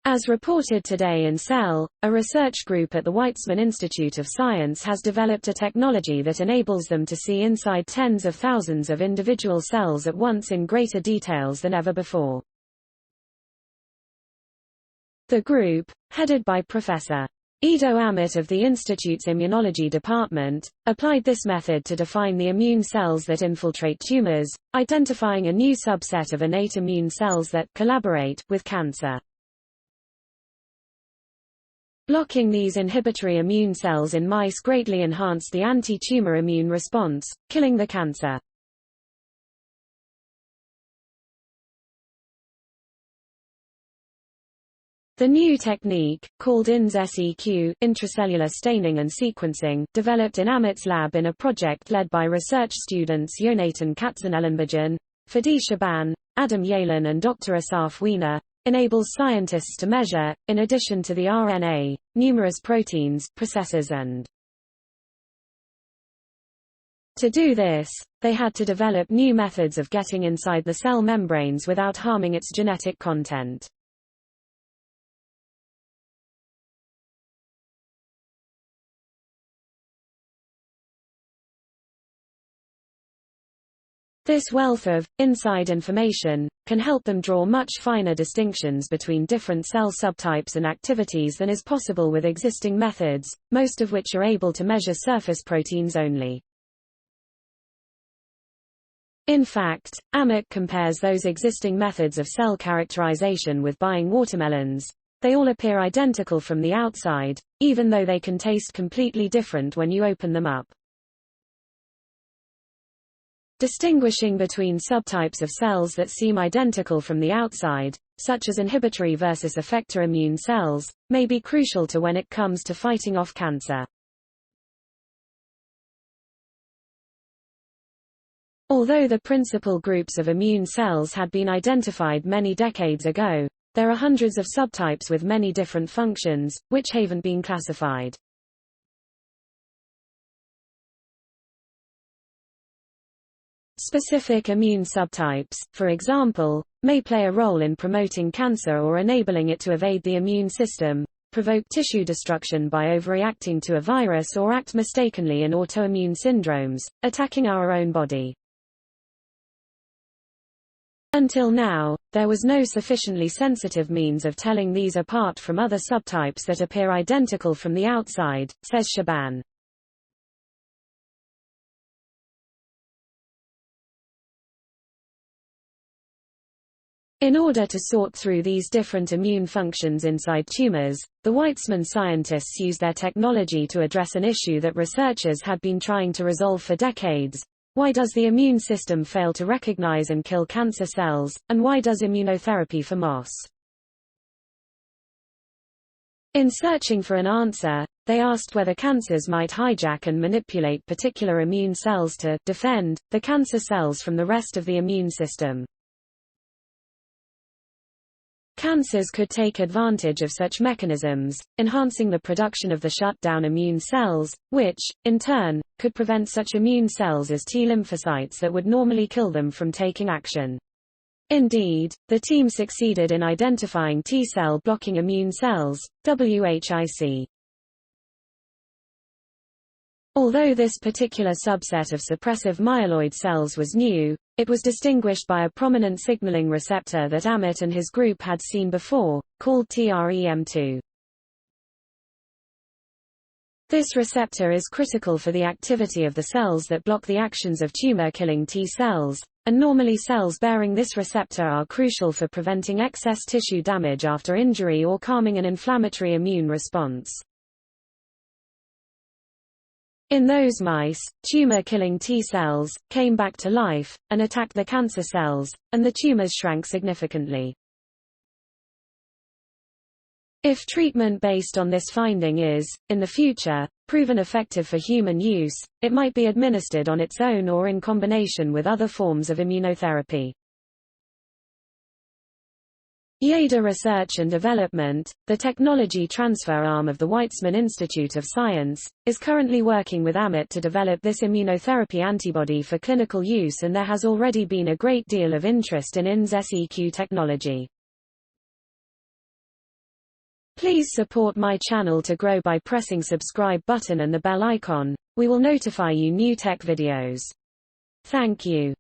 As reported today in Cell, a research group at the Weizmann Institute of Science has developed a technology that enables them to see inside tens of thousands of individual cells at once in greater details than ever before. The group, headed by Professor Ido Amit of the Institute's Immunology department, applied this method to define the immune cells that infiltrate tumors, identifying a new subset of innate immune cells that collaborate with cancer. Blocking these inhibitory immune cells in mice greatly enhanced the anti-tumor immune response, killing the cancer. The new technique, called INs-seq, intracellular staining and sequencing, developed in Amit's lab in a project led by research students Yonatan Katzenelenbogen, Fadi Sheban, Yalin and Dr. Assaf Weiner, enables scientists to measure, in addition to the RNA, numerous proteins, processes and. To do this, they had to develop new methods of getting inside the cell membranes without harming its genetic content. This wealth of inside information can help them draw much finer distinctions between different cell subtypes and activities than is possible with existing methods, most of which are able to measure surface proteins only. In fact, Amit compares those existing methods of cell characterization with buying watermelons. They all appear identical from the outside, even though they can taste completely different when you open them up. Distinguishing between subtypes of cells that seem identical from the outside, such as inhibitory versus effector immune cells, may be crucial to when it comes to fighting off cancer. Although the principal groups of immune cells had been identified many decades ago, there are hundreds of subtypes with many different functions, which haven't been classified. Specific immune subtypes, for example, may play a role in promoting cancer or enabling it to evade the immune system, provoke tissue destruction by overreacting to a virus, or act mistakenly in autoimmune syndromes, attacking our own body. Until now, there was no sufficiently sensitive means of telling these apart from other subtypes that appear identical from the outside, says Sheban. In order to sort through these different immune functions inside tumors, the Weizmann scientists used their technology to address an issue that researchers had been trying to resolve for decades. Why does the immune system fail to recognize and kill cancer cells, and why does immunotherapy for MOS? In searching for an answer, they asked whether cancers might hijack and manipulate particular immune cells to defend the cancer cells from the rest of the immune system. Cancers could take advantage of such mechanisms, enhancing the production of the shut-down immune cells, which, in turn, could prevent such immune cells as T lymphocytes that would normally kill them from taking action. Indeed, the team succeeded in identifying T-cell blocking immune cells, WHIC. Although this particular subset of suppressive myeloid cells was new, it was distinguished by a prominent signaling receptor that Amit and his group had seen before, called TREM2. This receptor is critical for the activity of the cells that block the actions of tumor-killing T cells, and normally cells bearing this receptor are crucial for preventing excess tissue damage after injury or calming an inflammatory immune response. In those mice, tumor-killing T cells came back to life, and attacked the cancer cells, and the tumors shrank significantly. If treatment based on this finding is, in the future, proven effective for human use, it might be administered on its own or in combination with other forms of immunotherapy. IDO Research and Development, the technology transfer arm of the Weizmann Institute of Science, is currently working with Amit to develop this immunotherapy antibody for clinical use, and there has already been a great deal of interest in INs-seq technology. Please support my channel to grow by pressing subscribe button and the bell icon. We will notify you new tech videos. Thank you.